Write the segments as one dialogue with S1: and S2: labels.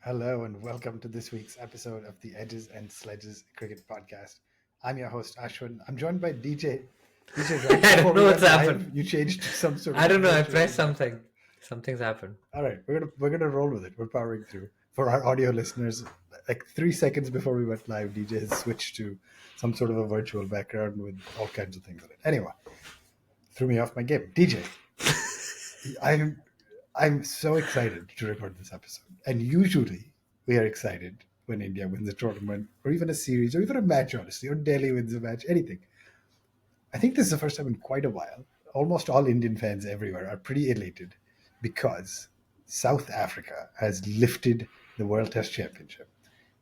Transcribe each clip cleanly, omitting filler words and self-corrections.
S1: Hello and welcome to this week's episode of the Edges and Sledges Cricket Podcast. I'm your host Ashwin. I'm joined by DJ. DJ, right
S2: I
S1: before
S2: don't
S1: we
S2: know what's
S1: went live,
S2: happened.
S1: you changed to some sort
S2: I
S1: of
S2: don't know. I
S1: virtual
S2: pressed
S1: background.
S2: something. Something's happened.
S1: All right, we're gonna roll with it. We're powering through. For our audio listeners, like 3 seconds before we went live, DJ has switched to some sort of a virtual background with all kinds of things on it. Anyway, threw me off my game. DJ, I'm I'm so excited to record this episode. And usually we are excited when India wins a tournament or even a series or even a match, honestly, or Delhi wins a match, anything. I think this is the first time in quite a while. Almost all Indian fans everywhere are pretty elated because South Africa has lifted the World Test Championship.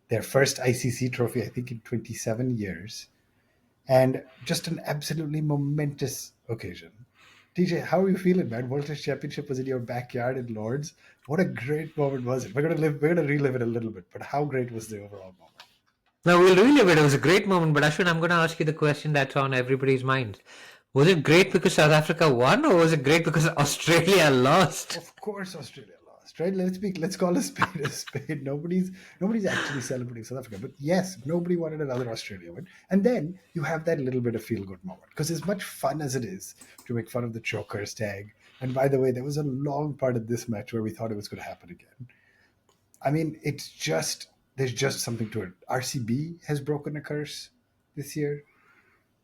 S1: Their first ICC trophy, I think, in 27 years. And just an absolutely momentous occasion. TJ, how are you feeling, man? World Test Championship was in your backyard in Lords. What a great moment was it? We're gonna relive it a little bit, but how great was the overall moment?
S2: Now we'll relive it. It was a great moment, but Ashwin, I'm going to ask you the question that's on everybody's mind. Was it great because South Africa won, or was it great because Australia lost?
S1: Of course, Australia lost, right? Let's call a spade a spade. Nobody's actually celebrating South Africa, but yes, nobody wanted another Australia win. And then you have that little bit of feel good moment because as much fun as it is to make fun of the chokers tag. And by the way, there was a long part of this match where we thought it was going to happen again. I mean, it's just there's just something to it. RCB has broken a curse this year.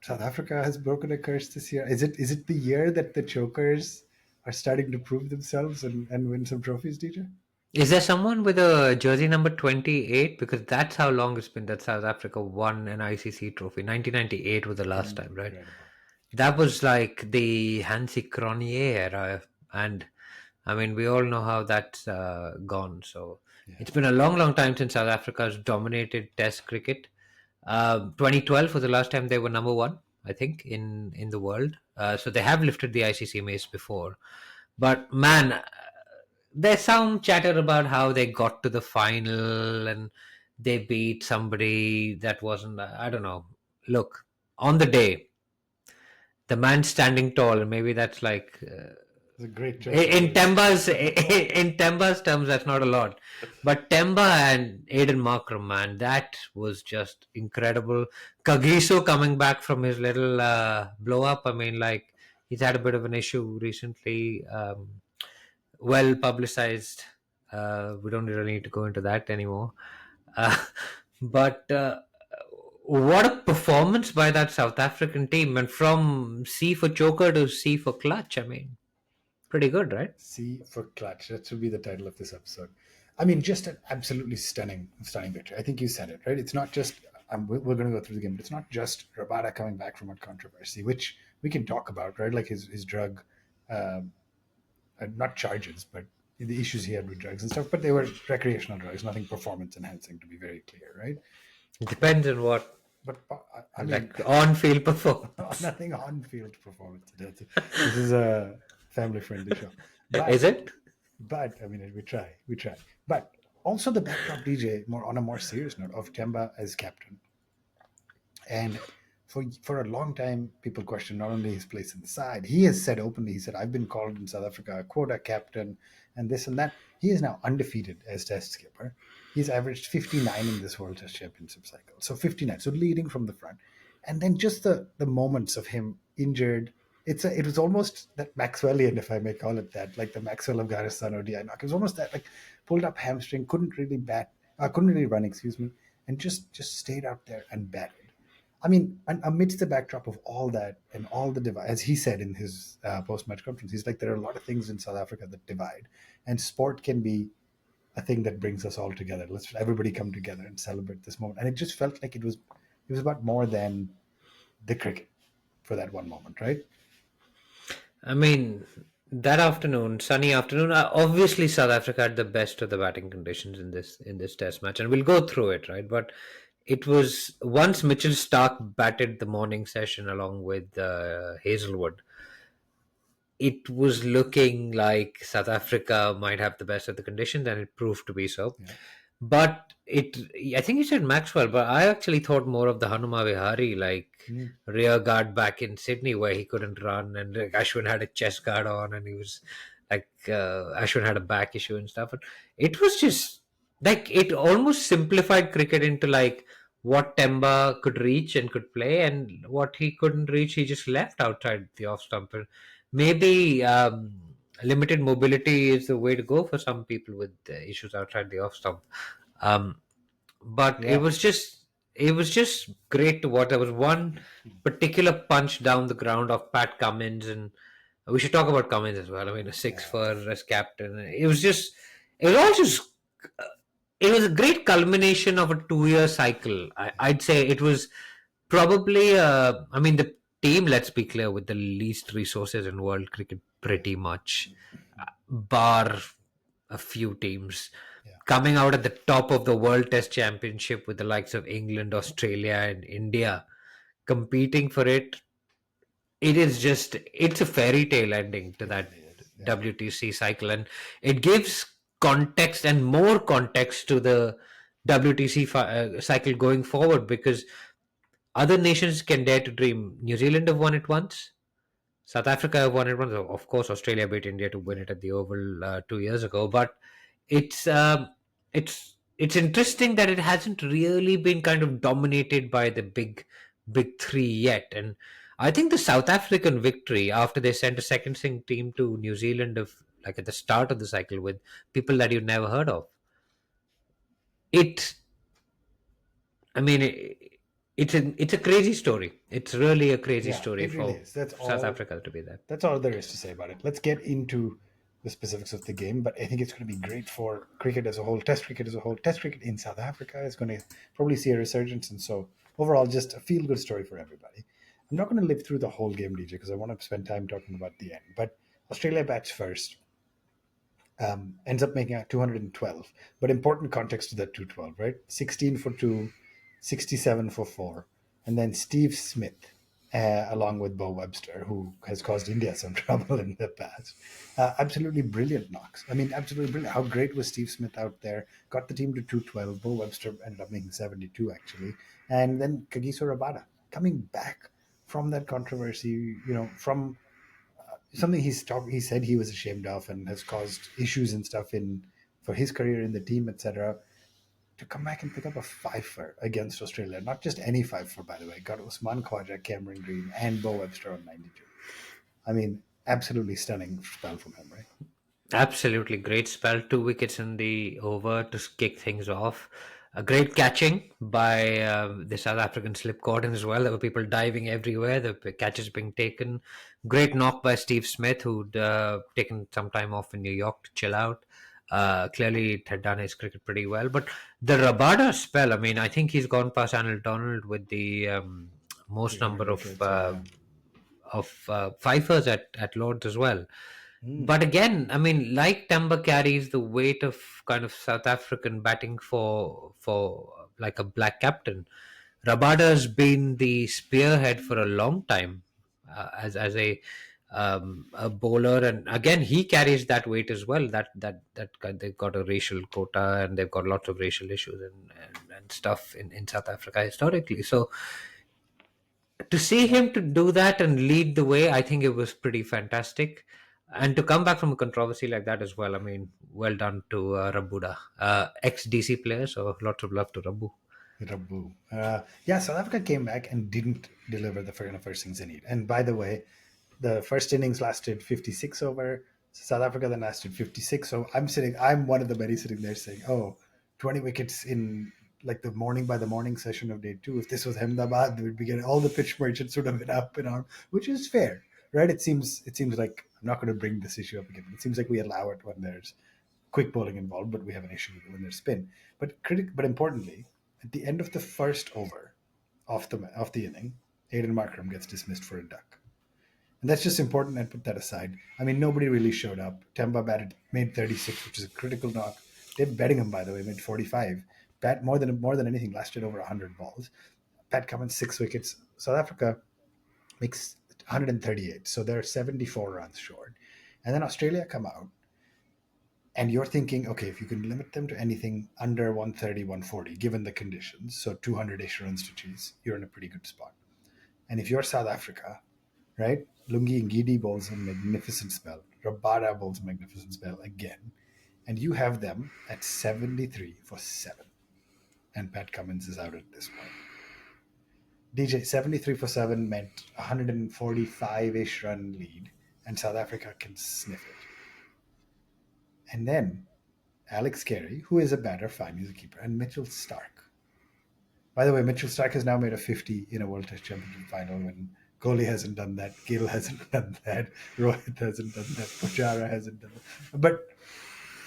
S1: South Africa has broken a curse this year. Is it the year that the chokers are starting to prove themselves and win some trophies, DJ?
S2: Is there someone with a jersey number 28? Because that's how long it's been that South Africa won an ICC trophy. 1998 was the last time, right?
S1: Incredible.
S2: That was like the Hansi Cronje era, and I mean we all know how that's gone. So
S1: Yeah.
S2: it's been a long, long time since South Africa has dominated Test cricket. 2012 was the last time they were number one, I think, in the world. So they have lifted the ICC mace before, but man, there's some chatter about how they got to the final and they beat somebody that wasn't. I don't know. Look, on the day the man standing tall, and maybe that's like
S1: It's a great choice of
S2: in
S1: words.
S2: Temba's terms, that's not a lot. But Temba and Aiden Markram, man, that was just incredible. Kagiso coming back from his little blow up. I mean, like he's had a bit of an issue recently, well publicized. We don't really need to go into that anymore. Uh, but what a performance by that South African team, and from C for choker to C for clutch. I mean, pretty good, right?
S1: C for clutch. That should be the title of this episode. I mean, just an absolutely stunning victory. I think you said it, right? It's not just, we're going to go through the game, but it's not just Rabada coming back from a controversy, which we can talk about, right? Like his drug, um, not charges, but the issues he had with drugs and stuff, but they were recreational drugs, nothing performance enhancing, to be very clear, right?
S2: It depends on what,
S1: But I mean,
S2: like on-field performance.
S1: nothing on field performance. This is a family friendly show. But
S2: Is it?
S1: But I mean, we try. But also the backdrop DJ, more on a more serious note, of Temba as captain, and for a long time, people questioned not only his place in the side. He has said openly, he said, "I've been called in South Africa a quota captain, and this and that." He is now undefeated as Test skipper. He's averaged 59 in this World Test Championship cycle, so 59, so leading from the front, and then just the moments of him injured. It was almost that Maxwellian, if I may call it that, like the Maxwell Afghanistan ODI knock. It was almost that, like pulled up hamstring, couldn't really run, excuse me, and just stayed out there and batted. I mean, and amidst the backdrop of all that and all the divide, as he said in his post-match conference, he's like, there are a lot of things in South Africa that divide, and sport can be a thing that brings us all together. Let's everybody come together and celebrate this moment. And it just felt like it was about more than the cricket for that one moment, right?
S2: I mean, that afternoon, sunny afternoon. Obviously, South Africa had the best of the batting conditions in this Test match, and we'll go through it, right? But it was once Mitchell Stark batted the morning session along with Hazelwood. It was looking like South Africa might have the best of the conditions, and it proved to be so.
S1: Yeah.
S2: But I think you said Maxwell, but I actually thought more of the Hanuma Vihari, like
S1: Mm.
S2: rear guard back in Sydney where he couldn't run, and like, Ashwin had a chest guard on, and he was like Ashwin had a back issue and stuff. And it was just like it almost simplified cricket into like what Temba could reach and could play, and what he couldn't reach, he just left outside the off stump. And maybe limited mobility is the way to go for some people with issues outside the off stump. Um, but
S1: Yeah.
S2: it was just great to watch. There was one particular punch down the ground of Pat Cummins, and we should talk about Cummins as well. I mean, a six
S1: Yeah.
S2: for as captain. It was all just it was a great culmination of a 2 year cycle. I'd say it was probably, I mean, the team, let's be clear, with the least resources in world cricket, pretty much, bar a few teams.
S1: Yeah.
S2: Coming out at the top of the World Test Championship with the likes of England, Australia, and India competing for it, it's a fairy tale ending to
S1: It
S2: that
S1: really is. Yeah.
S2: WTC cycle, and it gives context and more context to the WTC cycle going forward, because other nations can dare to dream. New Zealand have won it once. South Africa have won it once. Of course, Australia beat India to win
S1: Yeah.
S2: it at the Oval 2 years ago. But it's it's interesting that it hasn't really been kind of dominated by the big three yet. And I think the South African victory after they sent a second string team to New Zealand of like at the start of the cycle with people that you've never heard of, it I mean, it's a crazy story. It's really a crazy
S1: Yeah.
S2: story
S1: It really
S2: for
S1: is. That's
S2: South
S1: all.
S2: Africa to be there.
S1: That's all there is to say about it. Let's get into the specifics of the game, but I think it's going to be great for cricket as a whole, Test cricket as a whole. Test cricket in South Africa is going to probably see a resurgence, and so overall, just a feel good story for everybody. I'm not going to live through the whole game, DJ, because I want to spend time talking about the end. But Australia bats first, ends up making out 212. But important context to that 212, right? 16 for 2, 67 for 4. And then Steve Smith, along with Bo Webster, who has caused India some trouble in the past. Absolutely brilliant knocks. I mean, absolutely brilliant. How great was Steve Smith out there? Got the team to 212. Bo Webster ended up making 72, actually. And then Kagiso Rabada coming back from that controversy, from something he said he was ashamed of and has caused issues and stuff in for his career in the team, etc. To come back and pick up a fifer against Australia, not just any fifer, by the way, got Usman Khawaja, Cameron Green, and Bo Webster on 92. I mean, absolutely stunning spell from him, right?
S2: Absolutely great spell. 2 wickets in the over to kick things off. A great catching by the South African slip cordon as well. There were people diving everywhere. The catches being taken. Great knock by Steve Smith, who'd taken some time off in New York to chill out. Clearly had done his cricket pretty well. But the Rabada spell, I mean, I think he's gone past Anil Donald with the most
S1: 300
S2: number
S1: wickets, yeah.
S2: of fifers at Lords as well.
S1: Mm.
S2: But again, I mean, like Temba carries the weight of kind of South African batting for like a black captain. Rabada has been the spearhead for a long time as a bowler, and again he carries that weight as well. They've got a racial quota and they've got lots of racial issues and stuff in South Africa historically. So to see
S1: Yeah.
S2: him to do that and lead the way, I think it was pretty fantastic. And to come back from a controversy like that as well, I mean, well done to Rabuda, ex DC player. So lots of love to Rabu.
S1: Rabu. Yeah, South Africa came back and didn't deliver the first things they need. And by the way, the first innings lasted 56 over. South Africa then lasted 56. So I'm one of the many sitting there saying, oh, 20 wickets in like the morning by the morning session of day two. If this was Ahmedabad, we'd be getting all the pitch merchants would have been up in arm, which is fair, right? It seems like I'm not going to bring this issue up again. It seems like we allow it when there's quick bowling involved, but we have an issue with it when there's spin. But importantly, at the end of the first over of the inning, Aiden Markram gets dismissed for a duck. And that's just important. And put that aside. I mean, nobody really showed up. Temba made 36, which is a critical knock. Dave Bettingham, by the way, made 45. Pat more than anything lasted over 100 balls. Pat Cummins 6 wickets. South Africa makes 138, so they're 74 runs short. And then Australia come out, and you're thinking, okay, if you can limit them to anything under 130, 140, given the conditions, so 200-ish runs to chase, you're in a pretty good spot. And if you're South Africa, right? Lungi Ngidi bowls a magnificent spell. Rabada bowls a magnificent spell again. And you have them at 73 for 7. And Pat Cummins is out at this point. DJ, 73 for 7 meant 145-ish run lead, and South Africa can sniff it. And then Alex Carey, who is a batter, fine, he's a keeper, and Mitchell Starc. By the way, Mitchell Starc has now made a 50 in a World Test Championship final when Kohli hasn't done that, Gill hasn't done that, Rohit hasn't done that, Pujara hasn't done that.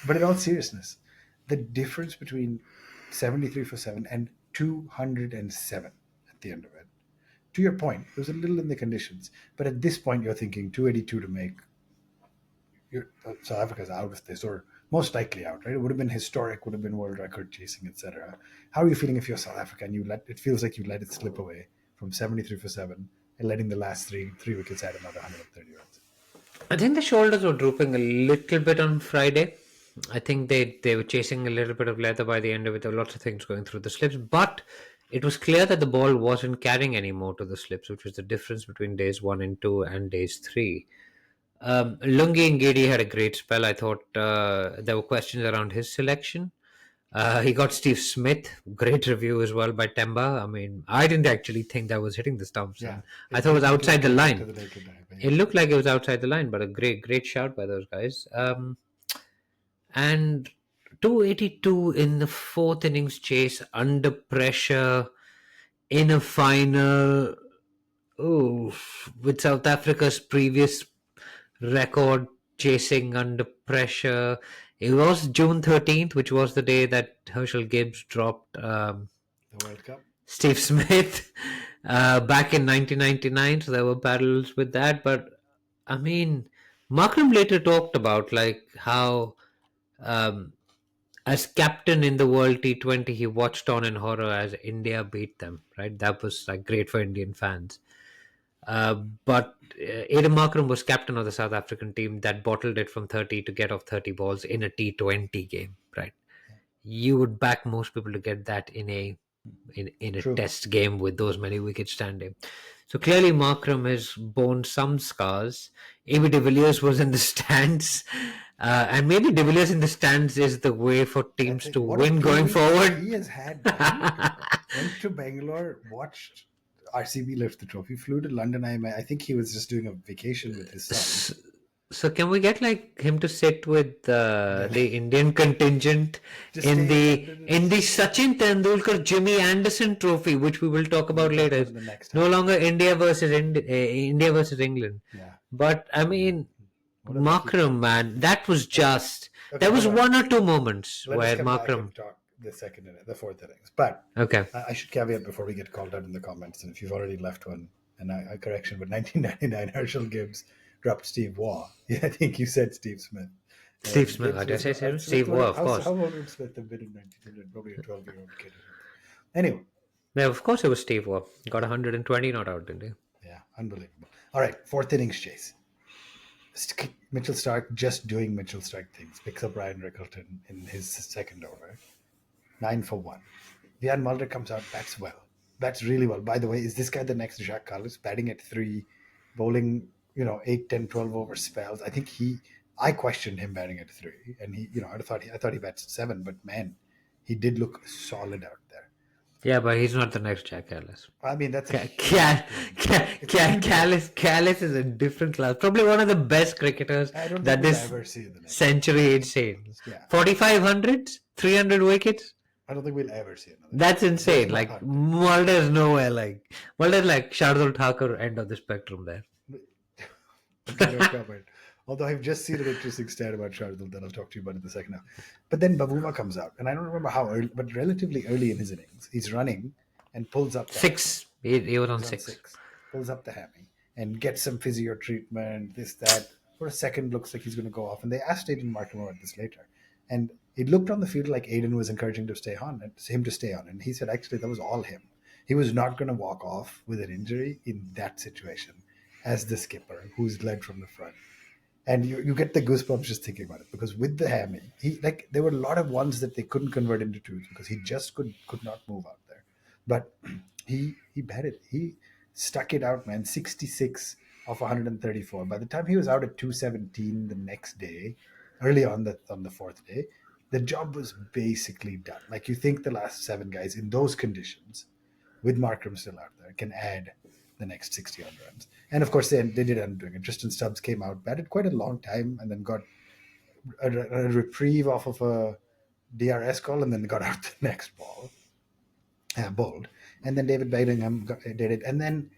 S1: But in all seriousness, the difference between 73 for 7 and 207 at the end of it, to your point, it was a little in the conditions. But at this point, you're thinking 282 to make. South Africa's out of this, or most likely out, right? It would have been historic, would have been world record chasing, etc. How are you feeling if you're South Africa and it feels like you let it slip away from 73 for 7 and letting the last three wickets add another 130 runs?
S2: I think the shoulders were drooping a little bit on Friday. I think they were chasing a little bit of leather by the end of it. There were lots of things going through the slips, but it was clear that the ball wasn't carrying any more to the slips, which was the difference between days 1 and 2 and days 3. Lungi Ngidi had a great spell. I thought there were questions around his selection. He got Steve Smith. Great review as well by Temba. I mean, I didn't actually think that was hitting the stumps.
S1: Yeah,
S2: I thought it was outside the line.
S1: Yeah.
S2: It looked like it was outside the line, but a great shout by those guys. And 282 in the fourth innings chase under pressure in a final. Oh, with South Africa's previous record chasing under pressure. It was June 13th, which was the day that Herschel Gibbs dropped
S1: The World Cup.
S2: Steve Smith back in 1999. So there were battles with that. But I mean, Markram later talked about like how as captain in the World T20, he watched on in horror as India beat them, right? That was like great for Indian fans. But Aiden Markram was captain of the South African team that bottled it from 30 to get off 30 balls in a T20 game, right? You would back most people to get that in a
S1: True.
S2: test game with those many wickets standing. So clearly Markram has borne some scars. AB de Villiers was in the stands. And maybe de Villiers in the stands is the way for teams to win going forward.
S1: He has had went to Bangalore, watched RCB lift the trophy, flew to London. I think he was just doing a vacation with his son.
S2: So can we get like him to sit with the Indian contingent in the Sachin Tendulkar Jimmy Anderson Trophy, which we will talk about later? No longer India versus England.
S1: Yeah.
S2: But I mean, Markram, man, that was just there was one or two moments where Markram.
S1: The fourth innings. But
S2: okay,
S1: I should caveat before we get called out in the comments, and if you've already left one, and I correction, but 1999 Herschel Gibbs dropped Steve Waugh. Yeah, I think you said Steve Smith.
S2: Steve Smith, did I say Steve Waugh? Of course.
S1: How old would Smith have been in 1900? Probably a 12-year-old kid. Anyway.
S2: Yeah, of course it was Steve Waugh. Got 120 not out, didn't he?
S1: Yeah, unbelievable. All right, fourth innings chase. Mitchell Starc just doing Mitchell Starc things. Picks up Ryan Rickleton in his second over. 9 for 1. Vian Mulder comes out, bats well. Bats really well. By the way, is this guy the next Jacques Kallis? Batting at 3, bowling, 8, 10, 12 over spells. I questioned him batting at 3. And I thought he bats at 7, but man, he did look solid out there.
S2: Yeah, but he's not the next Jack Kallis.
S1: I mean, that's
S2: Kallis is a different class. Probably one of the best cricketers that this century is seen. Yeah. 4,500s, 300 wickets.
S1: I don't think we'll ever see another.
S2: That's insane. Like Mulder's nowhere. Mulder's like Shardul Thakur end of the spectrum there.
S1: Although I've just seen an interesting stat about Shardul that I'll talk to you about in the second half. But then Bavuma comes out, and I don't remember how early, but relatively early in his innings, he's running and pulls up
S2: 6. He was on 6.
S1: Pulls up the hammy and gets some physio treatment, this, that. For a second, looks like he's going to go off. And they asked Aiden Markram about this later. And it looked on the field like Aiden was encouraging him to stay on. And he said, actually, that was all him. He was not going to walk off with an injury in that situation as the skipper who's led from the front. And you get the goosebumps just thinking about it, because with the hammy, there were a lot of ones that they couldn't convert into twos because he just could not move out there. But he batted. He stuck it out, man. 66 of 134. By the time he was out at 217 the next day, early on the fourth day, the job was basically done. Like, you think the last 7 guys in those conditions, with Markram still out there, can add the next 60 odd runs. And of course, they did end up doing it. Tristan Stubbs came out, batted quite a long time, and then got a reprieve off of a DRS call, and then got out the next bowled. And then David Bedingham did it. And then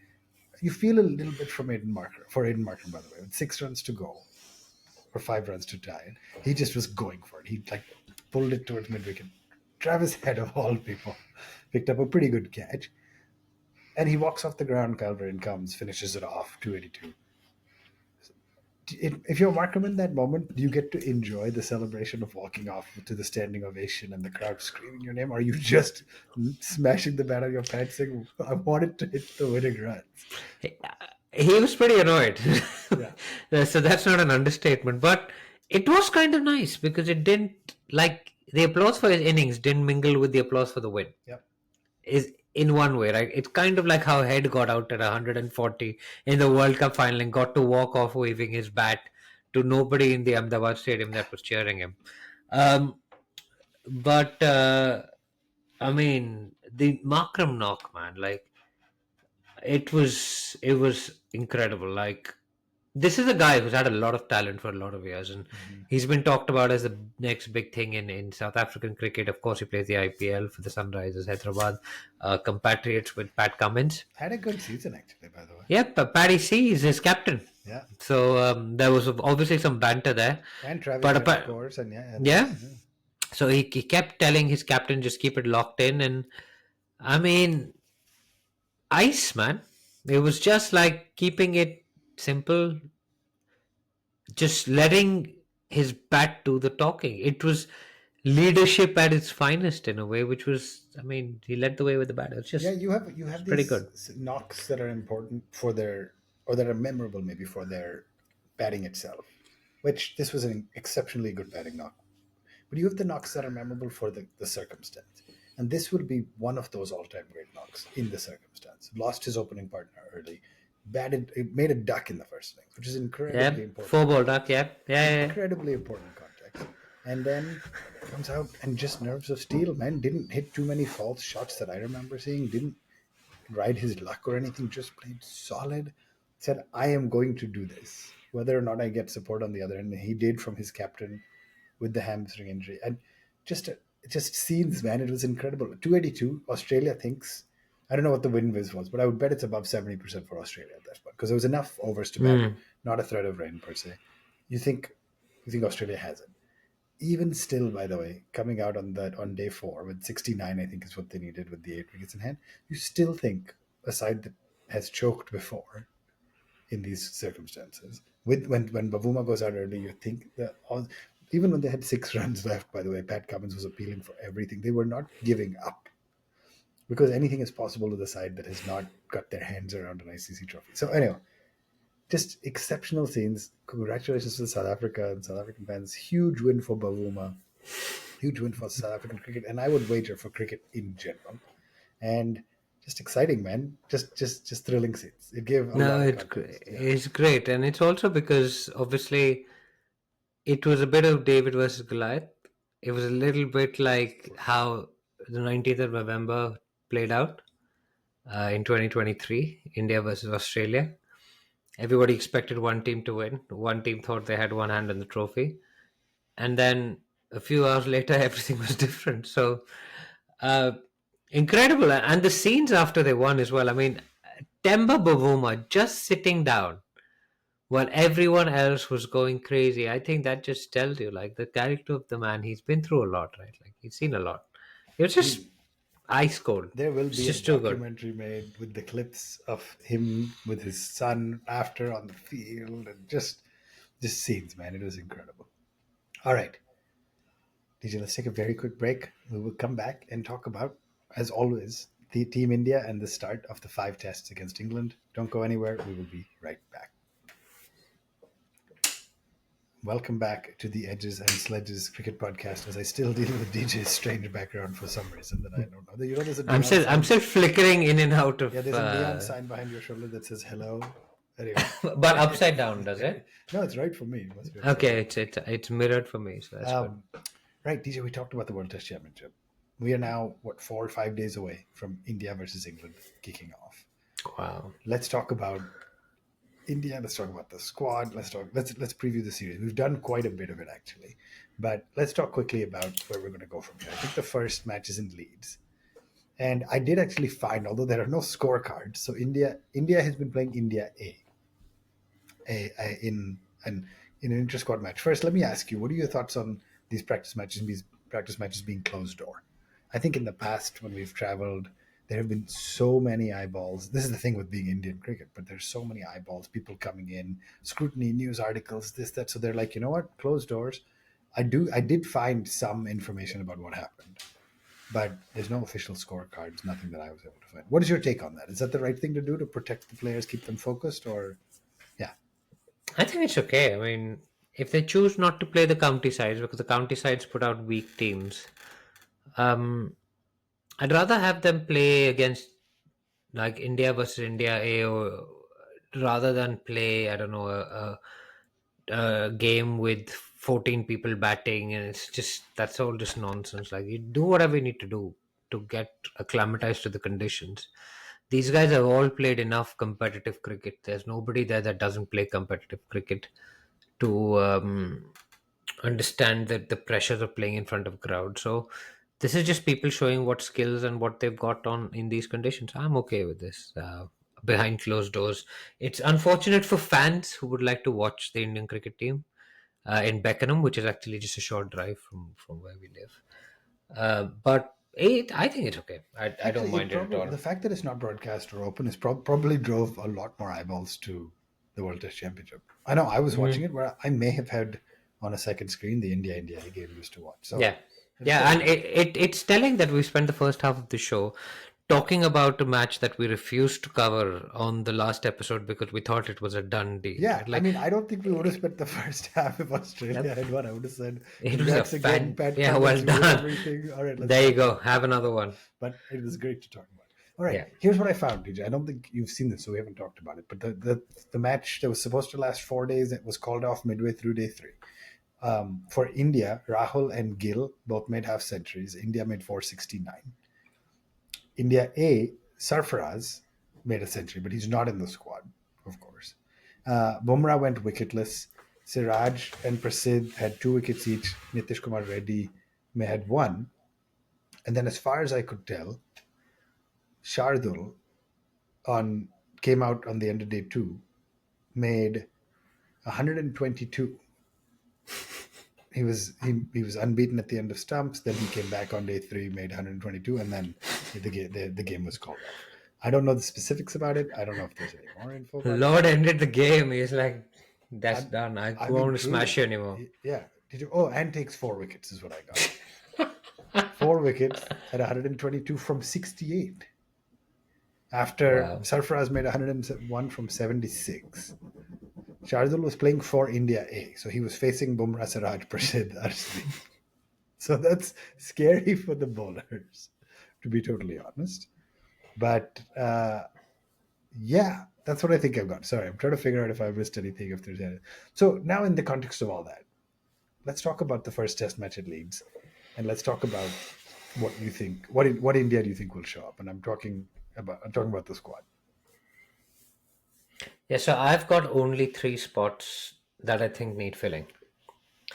S1: you feel a little bit from Aiden Markram, by the way, with 6 runs to go, or 5 runs to tie. He just was going for it. He pulled it towards mid-wicket. Travis Head, of all people, picked up a pretty good catch. And he walks off the ground, Calvert comes, finishes it off, 282. If you're Markram in that moment, do you get to enjoy the celebration of walking off to the standing ovation and the crowd screaming your name? Or are you just smashing the bat on your pants saying, I wanted to hit the winning runs?
S2: He was pretty annoyed.
S1: Yeah.
S2: So that's not an understatement. But it was kind of nice because it didn't, like, the applause for his innings didn't mingle with the applause for the win.
S1: Yep.
S2: Is in one way, right? It's kind of like how Head got out at 140 in the World Cup final and got to walk off waving his bat to nobody in the Ahmedabad stadium that was cheering him. But I mean, the Markram knock, man, like, it was incredible. Like, this is a guy who's had a lot of talent for a lot of years, and he's been talked about as the next big thing in South African cricket. Of course, he plays the IPL for the Sunrisers Hyderabad, compatriots with Pat Cummins.
S1: Had a good season, actually, by the way.
S2: Yep, but Paddy C is his captain.
S1: Yeah.
S2: So there was obviously some banter there.
S1: And Travis,
S2: But-
S1: of course. And
S2: Yeah. So he kept telling his captain, just keep it locked in. And I mean, ice, man. It was just like keeping it simple, just letting his bat do the talking. It was leadership at its finest in a way, which was, I mean, he led the way with the bat. It's just,
S1: Yeah, you have these
S2: pretty good
S1: knocks that are important for or that are memorable maybe for their batting itself, which this was an exceptionally good batting knock. But you have the knocks that are memorable for the circumstance. And this will be one of those all-time great knocks in the circumstance. Lost his opening partner early, made a duck in the first innings, which is incredibly important.
S2: 4-ball duck, yeah.
S1: Incredibly important context. And then comes out and just nerves of steel, man. Didn't hit too many false shots that I remember seeing. Didn't ride his luck or anything. Just played solid. Said, I am going to do this, whether or not I get support on the other end. And he did from his captain with the hamstring injury. And just scenes, man. It was incredible. 282. Australia thinks, I don't know what the win whiz was, but I would bet it's above 70% for Australia at that point because there was enough overs to bat, not a threat of rain per se. You think Australia has it? Even still, by the way, coming out on day 4 with 69, I think is what they needed with the 8 wickets in hand. You still think a side that has choked before in these circumstances, when Bavuma goes out early, you think that even when they had 6 runs left, by the way, Pat Cummins was appealing for everything. They were not giving up because anything is possible with a side that has not got their hands around an ICC trophy. So anyway, just exceptional scenes. Congratulations to South Africa and South African fans. Huge win for Bavuma. Huge win for South African cricket. And I would wager for cricket in general. And just exciting, man. Just thrilling scenes. It gave
S2: it's great. And it's also because obviously it was a bit of David versus Goliath. It was a little bit like how the 19th of November played out in 2023, India versus Australia. Everybody expected one team to win. One team thought they had one hand on the trophy. And then a few hours later, everything was different. So, incredible. And the scenes after they won as well. I mean, Temba Bavuma just sitting down while everyone else was going crazy. I think that just tells you, like, the character of the man. He's been through a lot, right? Like, he's seen a lot. It was just ice cold.
S1: There will
S2: It's
S1: be a
S2: just too good.
S1: documentary made with the clips of him with his son after on the field and just scenes, man. It was incredible. All right. DJ, let's take a very quick break. We will come back and talk about, as always, the Team India and the start of the 5 tests against England. Don't go anywhere. We will be right back. Welcome back to the Edges and Sledges cricket podcast. As I still deal with DJ's strange background for some reason that I don't know. You know, there's a
S2: I'm still flickering in and out of.
S1: Yeah, there's a neon sign behind your shoulder that says hello. Anyway.
S2: But upside down, does it?
S1: No, it's right for me. It must be upside
S2: Okay,
S1: down.
S2: it's mirrored for me, so that's good.
S1: Right, DJ, we talked about the World Test Championship. We are now, 4 or 5 days away from India versus England kicking off.
S2: Wow.
S1: Let's talk about India. Let's talk about the squad. Let's preview the series. We've done quite a bit of it actually, but let's talk quickly about where we're going to go from here. I think the first match is in Leeds, and I did actually find, although there are no scorecards, so India has been playing India in an inter-squad match. First, let me ask you, what are your thoughts on these practice matches being closed door? I think in the past when we've traveled, there have been so many eyeballs. This is the thing with being Indian cricket, but there's so many eyeballs, people coming in, scrutiny, news articles, this, that. So they're like, you know what, closed doors. I did find some information about what happened, but there's no official scorecards, nothing that I was able to find. What is your take on that? Is that the right thing to do to protect the players, keep them focused, or yeah?
S2: I think it's okay. I mean, if they choose not to play the county sides because the county sides put out weak teams, I'd rather have them play against like India versus India A, or rather than play, I don't know, a game with 14 people batting, and it's just, that's all just nonsense. Like, you do whatever you need to do to get acclimatized to the conditions. These guys have all played enough competitive cricket. There's nobody there that doesn't play competitive cricket to understand that the pressures of playing in front of a crowd. So this is just people showing what skills and what they've got on in these conditions. I'm okay with this. Behind closed doors, it's unfortunate for fans who would like to watch the Indian cricket team in Beckenham, which is actually just a short drive from where we live. But I think it's okay. I don't mind it at all.
S1: The fact that it's not broadcast or open is probably drove a lot more eyeballs to the World Test Championship. I know I was watching it where I may have had on a second screen the India game used to watch. So
S2: Yeah. Yeah, and it's telling that we spent the first half of the show talking about a match that we refused to cover on the last episode because we thought it was a done deal.
S1: Yeah,
S2: right? Like,
S1: I mean, I don't think we would have spent the first half if Australia had won. I would have said,
S2: it was a fan.
S1: Pat
S2: Yeah,
S1: Cummins,
S2: well
S1: you did
S2: done.
S1: everything. All right,
S2: There you go. Have another one.
S1: But it was great to talk about. All right,
S2: Yeah.
S1: here's what I found, DJ. I don't think you've seen this, so we haven't talked about it. But the match that was supposed to last 4 days, it was called off midway through day 3. For India, Rahul and Gill both made half centuries. India made 469. India A, Sarfaraz made a century, but he's not in the squad, of course. Bumrah went wicketless. Siraj and Prasidh had 2 wickets each. Nitish Kumar Reddy had 1. And then, as far as I could tell, Shardul came out on the end of day 2, made 122. He was unbeaten at the end of stumps. Then he came back on day 3, made 122, and then the game was called off. I don't know the specifics about it. I don't know if there's any more info.
S2: Lord ended the game. He's like, that's done. I won't want to smash you anymore.
S1: Yeah. Did you? Oh, and takes 4 wickets is what I got. 4 wickets at 122 from 68. After Sarfaraz made 101 from 76. Shardul was playing for India A, so he was facing Bumrah, Siraj, Prasidh, Ashwin. So that's scary for the bowlers, to be totally honest. But yeah, that's what I think I've got. Sorry, I'm trying to figure out if I missed anything. If there's any. So now, in the context of all that, let's talk about the first Test match at Leeds, and let's talk about what you think. What India do you think will show up? And I'm talking about the squad.
S2: Yeah, so I've got only 3 spots that I think need filling.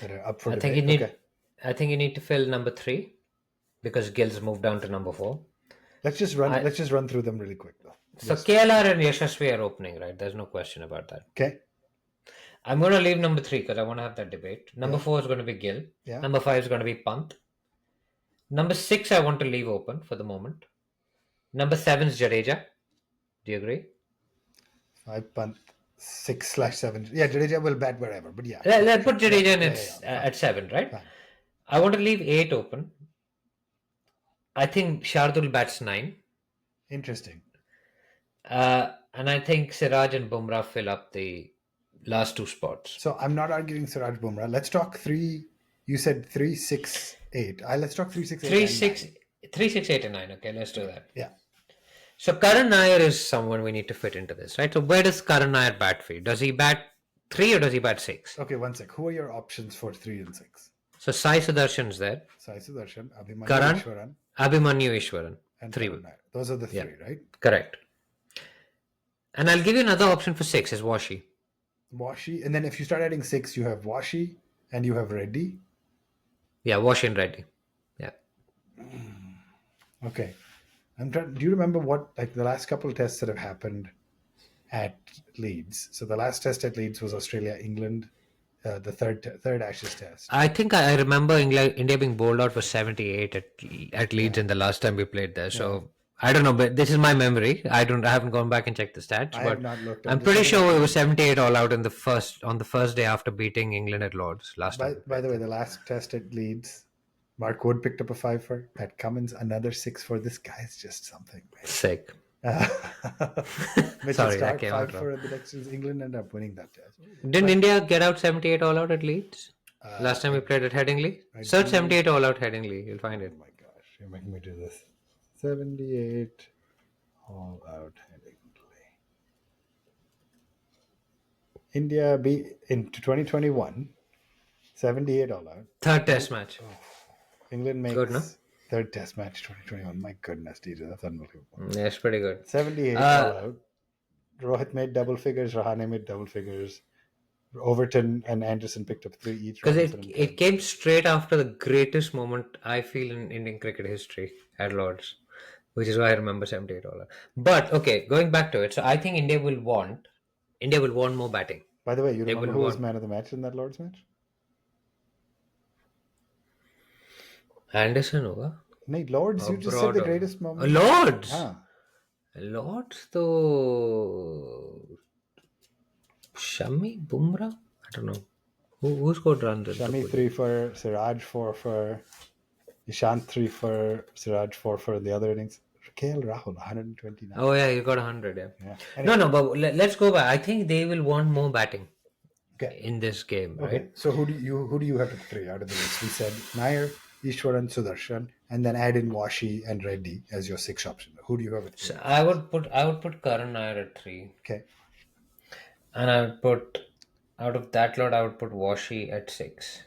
S1: That are up for
S2: I think you need to fill number 3 because Gill's moved down to number 4.
S1: Let's just run through them really quick though.
S2: So KLR and Yashasvi are opening, right? There's no question about that.
S1: Okay.
S2: I'm going to leave number 3 because I want to have that debate. Number 4 is going to be Gill.
S1: Yeah.
S2: Number 5 is going to be Pant. Number 6 I want to leave open for the moment. Number 7 is Jadeja. Do you agree?
S1: 5 Pant, 6/7. Yeah, Jadeja will bat wherever, but yeah.
S2: Let's put Jadeja in at 7, right?
S1: Fine.
S2: I want to leave 8 open. I think Shardul bats 9.
S1: Interesting.
S2: And I think Siraj and Bumrah fill up the last 2 spots.
S1: So I'm not arguing Siraj Bumrah. Let's talk 3. You said 3, 6, 8. Let's talk 3, 6, 8.
S2: 3, 6, 8, and 9. Okay, let's do that.
S1: Yeah.
S2: So Karun Nair is someone we need to fit into this, right? So where does Karun Nair bat for you? Does he bat 3 or does he bat 6?
S1: Okay, one sec. Who are your options for 3 and 6?
S2: So Sai Sudharshan's there.
S1: Sai Sudharshan, Abhimanyu
S2: Karan,
S1: Ishwaran,
S2: Abhimanyu Ishwaran.
S1: and
S2: 3.
S1: Karun Nair. Those are the 3,
S2: Yeah.
S1: right?
S2: Correct. And I'll give you another option for 6 is Washi.
S1: Washi, and then if you start adding 6, you have Washi and you have Reddy.
S2: Yeah, Washi and Reddy. Yeah.
S1: Okay. Do you remember what, like, the last couple of tests that have happened at Leeds? So the last test at Leeds was Australia, England, the third Ashes test.
S2: I think I remember India being bowled out for 78 at Leeds in the last time we played there. So I don't know, but this is my memory. I haven't gone back and checked the stats,
S1: I
S2: but
S1: have not looked.
S2: I'm pretty sure it was 78 all out on the first day after beating England at Lords last time.
S1: By the way, the last test at Leeds, Mark Wood picked up a 5-for. Pat Cummins another 6-for. This guy is just something, man.
S2: Sick.
S1: Mitchell
S2: Sorry,
S1: Stark
S2: that came out
S1: 5-for, and the next is England ended up winning that test.
S2: Didn't India get out 78 all out at Leeds? Last time we played at Headingley? Search 78 all out Headingley. You'll find it.
S1: Oh my gosh, you're making me do this. 78 all out Headingley. India in 2021, 78 all out.
S2: Third test match.
S1: England makes
S2: Good, no?
S1: third test match 2021. My goodness, DJ, that's unbelievable.
S2: Yeah, it's pretty good.
S1: 78 all out. Rohit made double figures. Rahane made double figures. Overton and Anderson picked up 3 each.
S2: Because it came straight after the greatest moment I feel in Indian cricket history at Lords, which is why I remember 78 all out. But okay, going back to it, so I think India will want more batting.
S1: By the way, you remember who was man of the match in that Lords match?
S2: Anderson hoga?
S1: No, Lords. You just said the greatest moment.
S2: Lords.
S1: Ah.
S2: Lords to Shami Bumrah. I don't know who scored runs.
S1: Shami 3-for, Siraj 4-for, Ishant 3-for, Siraj 4-for in the other innings. KL Rahul 129.
S2: Oh yeah, you got 100. Yeah.
S1: Anyway.
S2: No, but let's go back. I think they will want more batting.
S1: Okay.
S2: In this game, right?
S1: Okay. So who do you have to 3 out of the list? We said Nair, Ishwaran, Sudarshan, and then add in Washi and Reddy as your 6th option. Who do you have at 3?
S2: So I would put Karun Nair at 3.
S1: Okay.
S2: And I would put, out of that lot, I would put Washi at 6.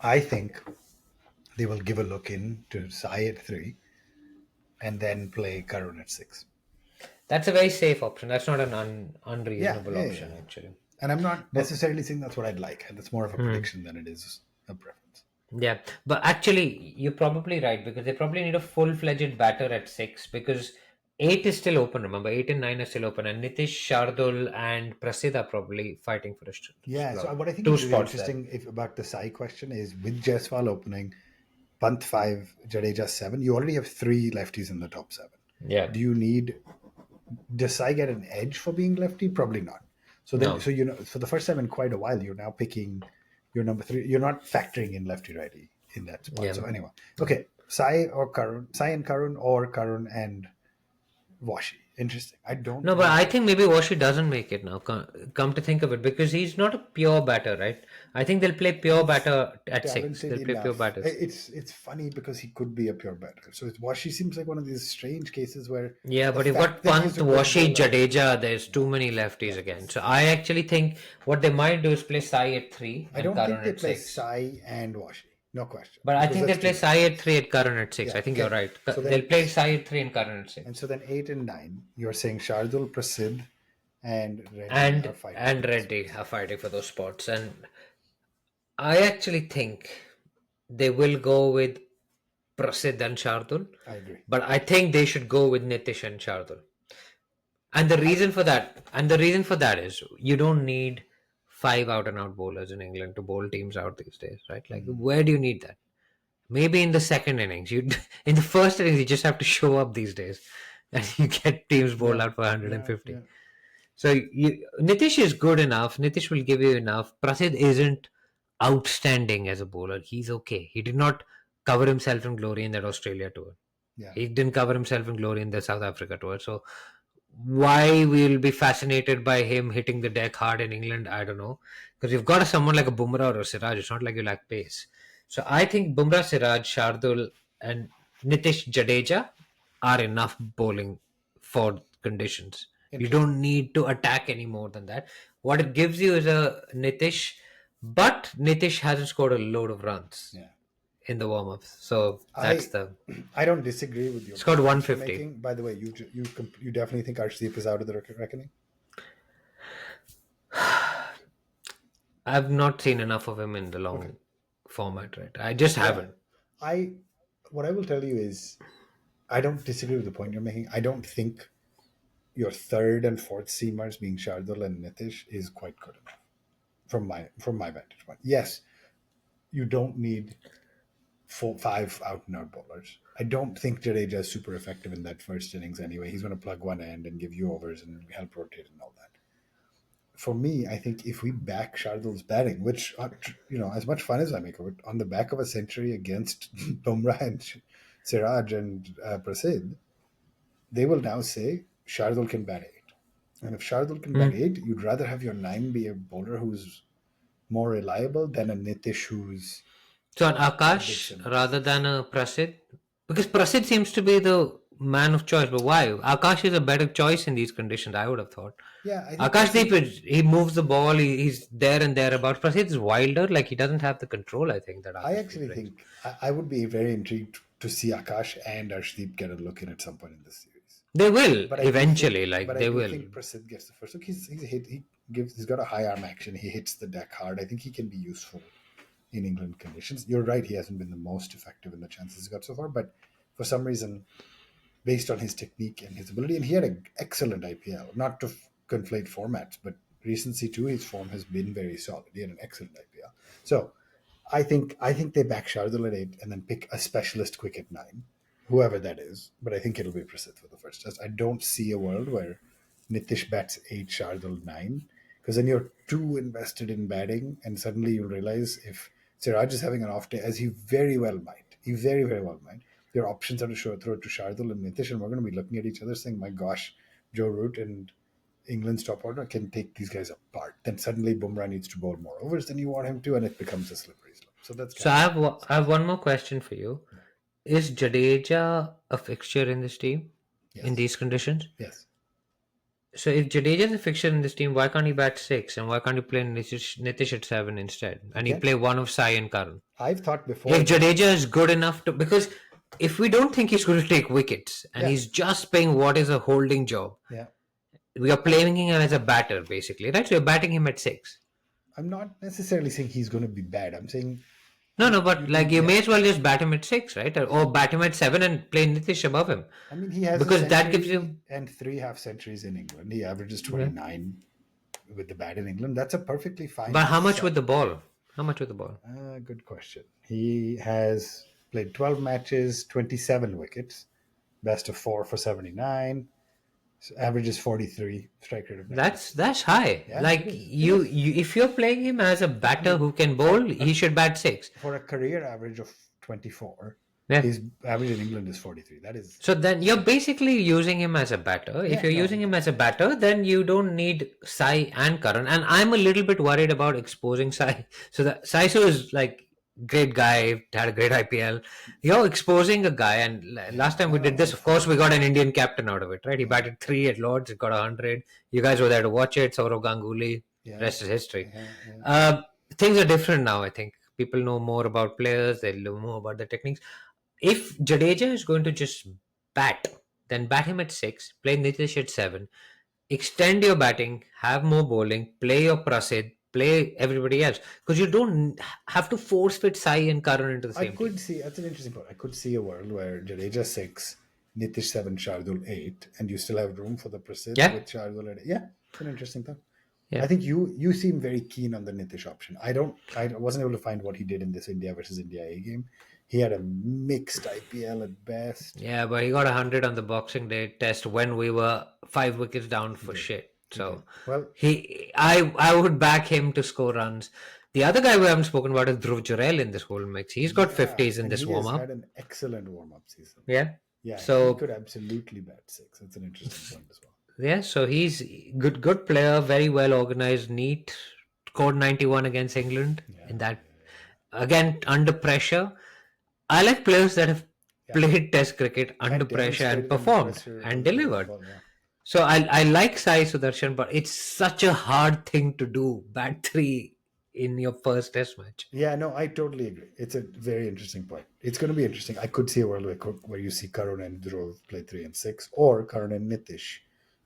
S1: I think they will give a look in to Sai at 3 and then play Karun at 6.
S2: That's a very safe option. That's not an unreasonable option, actually.
S1: And I'm not necessarily saying that's what I'd like. That's more of a prediction than it is a preference.
S2: Yeah, but actually, you're probably right because they probably need a full-fledged batter at 6 because 8 is still open. Remember, 8 and 9 are still open, and Nitish, Shardul, and Prasidh are probably fighting for a slot.
S1: Yeah, so what I think is really interesting about the Sai question is with Jaiswal opening, Pant 5, Jadeja 7, you already have 3 lefties in the top 7.
S2: Yeah.
S1: Does Sai get an edge for being lefty? Probably not. So then, for the first time in quite a while, you're now picking your number 3. You're not factoring in lefty righty in that spot. Yeah. So anyway, okay, Sai and Karun, or Karun and Washi. Interesting. I don't know.
S2: But I think maybe Washi doesn't make it now. Come to think of it, because he's not a pure batter, right? I think they'll play pure batter at 6. They'll play pure batters.
S1: It's funny because he could be a pure batter. So Washi seems like one of these strange cases where...
S2: Yeah, but you've got Pant, Washi, Jadeja. There's too many lefties again. So I actually think what they might do is play Sai at 3 and Karun at 6.
S1: Play Sai and Washi. No question.
S2: But I think they'll play Sai at 3 at Karun at 6. I think you're right. So they'll play Sai at 3 and Karun at 6.
S1: And so then 8 and 9, you're saying Shardul, Prasidh, and Reddy
S2: and Reddy are fighting for those spots. And I actually think they will go with Prasidh and Shardul.
S1: I agree.
S2: But I think they should go with Nitish and Shardul. And the reason for that is you don't need 5 out and out bowlers in England to bowl teams out these days, right? Like, where do you need that? Maybe in the second innings. In the first innings, you just have to show up these days, and you get teams bowled out for 150. Yeah. So Nitish is good enough. Nitish will give you enough. Prasidh isn't outstanding as a bowler. He's okay. He did not cover himself in glory in that Australia tour.
S1: Yeah.
S2: He didn't cover himself in glory in the South Africa tour. So why we'll be fascinated by him hitting the deck hard in England, I don't know. Because you've got someone like a Bumrah or a Siraj. It's not like you lack pace. So I think Bumrah, Siraj, Shardul, and Nitish, Jadeja are enough bowling for conditions. You
S1: Interesting.
S2: don't need to attack any more than that. What it gives you is a Nitish, but Nitish hasn't scored a load of runs
S1: Yeah.
S2: in the warm-ups. So that's
S1: I
S2: the...
S1: I don't disagree with your
S2: Scored
S1: point that you're
S2: 150.
S1: making. By the way, you definitely think Akash Deep is out of the reckoning.
S2: I've not seen enough of him in the long
S1: Okay.
S2: format, right? I just
S1: Yeah.
S2: haven't.
S1: What I will tell you is I don't disagree with the point you're making. I don't think your third and fourth seamers being Shardul and Nitish is quite good enough from my vantage point. Yes, you don't need five out and out bowlers. I don't think Jadeja is super effective in that first innings anyway. He's going to plug one end and give you overs and help rotate and all that. For me, I think if we back Shardul's batting, which as much fun as I make of it, on the back of a century against Bumrah and Siraj and Prasidh, they will now say Shardul can bat eight. And if Shardul can bat eight, you'd rather have your nine be a bowler who's more reliable than a Nitish who's
S2: So an
S1: a bit
S2: Akash
S1: similar.
S2: rather than a Prasidh? Because Prasidh seems to be the man of choice, but why? Akash is a better choice in these conditions, I would have thought.
S1: Yeah, I think
S2: Akash Deep, he moves the ball, he's there and thereabouts. Prasidh is wilder, like he doesn't have the control, I think, that
S1: I
S2: Akash
S1: actually
S2: Deep brings.
S1: think I would be very intrigued to see Akash and Arshdeep get a look in at some point in this series.
S2: They will,
S1: But I do
S2: eventually,
S1: think,
S2: like
S1: but I
S2: they
S1: do
S2: will.
S1: think Prasidh gets the first look. He's got a high arm action. He hits the deck hard. I think he can be useful in England conditions. You're right. He hasn't been the most effective in the chances he's got so far, but for some reason, based on his technique and his ability, and he had an excellent IPL. Not to conflate formats, but recency too, his form has been very solid. He had an excellent IPL. So I think they back Shardul at eight and then pick a specialist quick at nine, whoever that is. But I think it'll be Prasidh for the first test. I don't see a world where Nitish bats eight, Shardul nine, because then you're too invested in batting, and suddenly you'll realize if Siraj is having an off day, as he very well might, he very very well might. Your options are to throw it to Shardul and Nitish, and we're going to be looking at each other saying, "My gosh, Joe Root and England's top order can take these guys apart." Then suddenly Bumrah needs to bowl more overs than you want him to, and it becomes a slippery slope. So that's
S2: So
S1: kind of
S2: I have one more question for you. Is Jadeja a fixture in this team in
S1: yes,
S2: these conditions?
S1: yes.
S2: So if Jadeja is a fixture in this team, why can't he bat six and why can't he play Nitish at seven instead? And he
S1: Again,
S2: play one of Sai and Karun?
S1: I've thought before
S2: If
S1: that
S2: Jadeja is good enough to, because if we don't think he's going to take wickets and
S1: Yeah.
S2: he's just playing what is a holding job,
S1: yeah,
S2: we are playing him as a batter basically, right? So you're batting him at six.
S1: I'm not necessarily saying he's going to be bad. I'm saying
S2: No, but like you
S1: yeah.
S2: may as well just bat him at six, right? Or bat him at seven and play Nitish above him.
S1: I mean, he has
S2: Because
S1: a
S2: that gives
S1: century
S2: you...
S1: and three half centuries in England. He averages 29 with the bat in England. That's a perfectly fine.
S2: But how much with the ball? How much with the ball?
S1: Good question. He has played 12 matches, 27 wickets, best of four for 79. Averages 43, strike rate of 90.
S2: That's high.
S1: Yeah,
S2: Like
S1: it is.
S2: you, if you're playing him as a batter who can bowl, he should bat six.
S1: For a career average of 24,
S2: Yeah.
S1: his average in England is 43. That is
S2: So then you're basically using him as a batter. If you're using him as a batter, then you don't need Sai and Karan. And I'm a little bit worried about exposing Sai. So the Sai Su is like great guy, had a great IPL. You're exposing a guy, and last time we did this, of course, we got an Indian captain out of it, right? He batted 3 at Lords, he got 100. You guys were there to watch it. Saurav Ganguly, rest is history. Things are different now, I think. People know more about players, they know more about the techniques. If Jadeja is going to just bat, then bat him at 6, play Nitish at 7, extend your batting, have more bowling, play your Prasidh, play everybody else, because you don't have to force fit Sai and Karun into the same team.
S1: That's an interesting point. I could see a world where Jadeja 6, Nitish 7, Shardul 8, and you still have room for the Prasidh with Shardul at 8. Yeah, it's an interesting thing. Yeah. I think you seem very keen on the Nitish option. I wasn't able to find what he did in this India versus India A game. He had a mixed IPL at best.
S2: Yeah, but he got 100 on the Boxing Day test when we were 5 wickets down for shit. So I would back him to score runs. The other guy we haven't spoken about is Dhruv Jurel in this whole mix. He's got 50s in this warm-up.
S1: He has had an excellent warm-up season.
S2: Yeah.
S1: Yeah,
S2: so
S1: he could absolutely bat 6. That's an interesting point as well.
S2: Yeah, so he's good player, very well organized, neat. Scored 91 against England in that. Again, under pressure. I like players that have played Test cricket under
S1: And
S2: pressure and
S1: demonstrated under
S2: performed
S1: pressure
S2: and
S1: under pressure as
S2: delivered.
S1: well. Yeah.
S2: So I like Sai Sudharshan, but it's such a hard thing to do. Bat three in your first Test match.
S1: Yeah, no, I totally agree. It's a very interesting point. It's going to be interesting. I could see a world where you see Karun and Dhruv play 3 and 6, or Karun and Nitish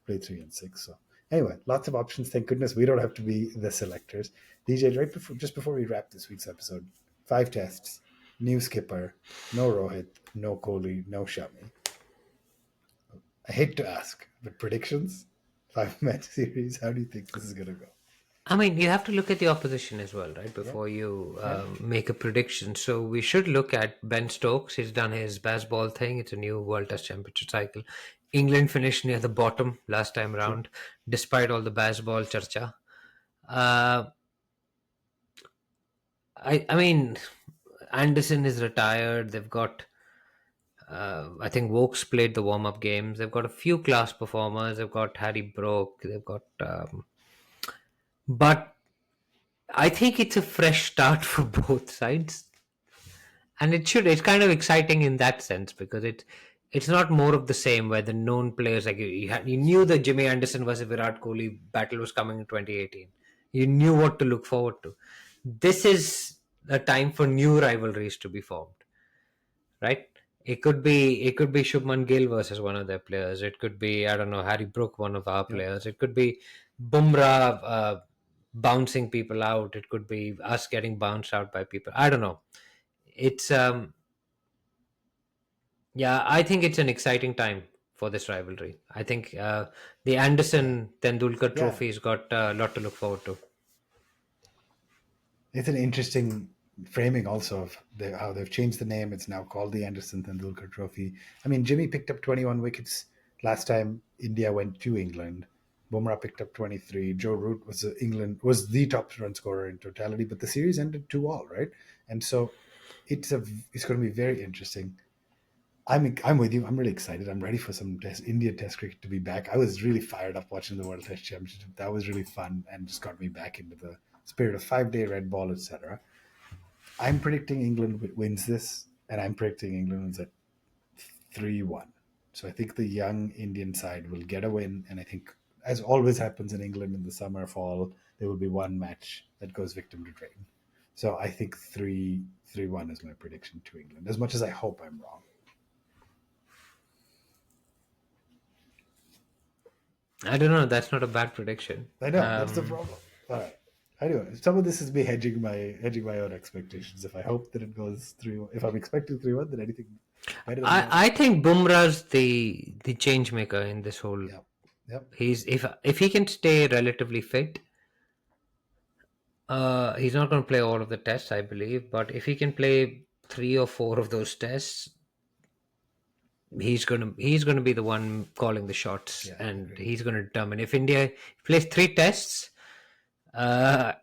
S1: play 3 and 6. So anyway, lots of options. Thank goodness we don't have to be the selectors. DJ, just before we wrap this week's episode, 5 tests, new skipper, no Rohit, no Kohli, no Shami. I hate to ask, but predictions, 5 match series. How do you think this is going to go?
S2: I mean, you have to look at the opposition as well, right?
S1: Yeah.
S2: Before you make a prediction. So we should look at Ben Stokes. He's done his baseball thing. It's a new World Test Championship cycle. England finished near the bottom last time round, despite all the baseball charcha. I mean, Anderson is retired. They've got, I think Wokes played the warm up games. They've got a few class performers. They've got Harry Broke. They've got, but I think it's a fresh start for both sides, and it's kind of exciting in that sense because it's not more of the same where the known players like you knew the Jimmy Anderson versus Virat Kohli battle was coming in 2018. You knew what to look forward to. This is a time for new rivalries to be formed, right? It could be Shubman Gill versus one of their players. It could be, I don't know, Harry Brook, one of our players. It could be Bumrah bouncing people out. It could be us getting bounced out by people. I don't know. It's yeah, I think it's an exciting time for this rivalry. I think the Anderson Tendulkar
S1: Yeah.
S2: Trophy has got a lot to look forward to.
S1: It's an interesting framing also of how they've changed the name. It's now called the Anderson Tendulkar Trophy. I mean, Jimmy picked up 21 wickets last time India went to England. Bumrah picked up 23. Joe Root was the top run scorer in totality, but the series ended 2-all, right? And so it's going to be very interesting. I'm with you. I'm really excited. I'm ready for some Indian Test cricket to be back. I was really fired up watching the World Test Championship. That was really fun and just got me back into the spirit of 5-day red ball, etc. I'm predicting England wins this, and I'm predicting England wins at 3-1. So I think the young Indian side will get a win, and I think, as always happens in England in the summer, fall, there will be one match that goes victim to rain. So I think 3-1 is my prediction to England, as much as I hope I'm wrong.
S2: I don't know. That's not a bad prediction.
S1: I know, that's the problem. All right. Anyway, some of this is me hedging my own expectations. If I hope that it goes 3-1, if I'm expecting 3-1, then anything better than that.
S2: I think Bumrah's the change maker in this whole.
S1: Yep.
S2: He's if he can stay relatively fit, he's not going to play all of the tests, I believe. But if he can play 3 or 4 of those tests, he's gonna be the one calling the shots, and he's going to determine if India plays 3 tests. I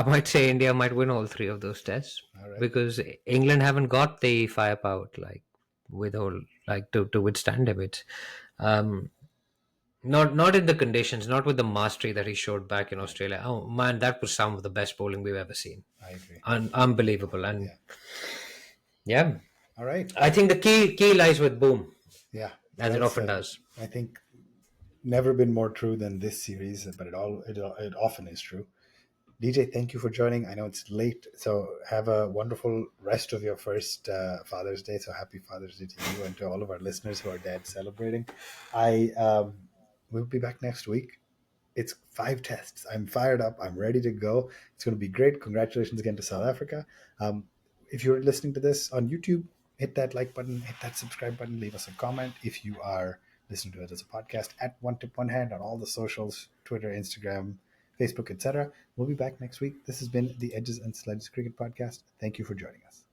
S2: might say India might win all 3 of those tests because England haven't got the firepower to withstand him. It's not in the conditions, not with the mastery that he showed back in Australia. Oh man, that was some of the best bowling we've ever seen.
S1: I agree.
S2: Unbelievable. And yeah.
S1: All right.
S2: I think the key lies with Boom.
S1: Yeah.
S2: As it often does.
S1: I think never been more true than this series, but it often is true. DJ, thank you for joining. I know it's late, so have a wonderful rest of your first Father's Day. So happy Father's Day to you and to all of our listeners who are dads celebrating. We'll be back next week. It's 5 tests. I'm fired up. I'm ready to go. It's going to be great. Congratulations again to South Africa. If you're listening to this on YouTube, hit that like button, hit that subscribe button, leave us a comment. If you are listening to it as a podcast, at One Tip One Hand on all the socials, Twitter, Instagram, Facebook, etc. We'll be back next week. This has been the Edges and Sledges Cricket Podcast. Thank you for joining us.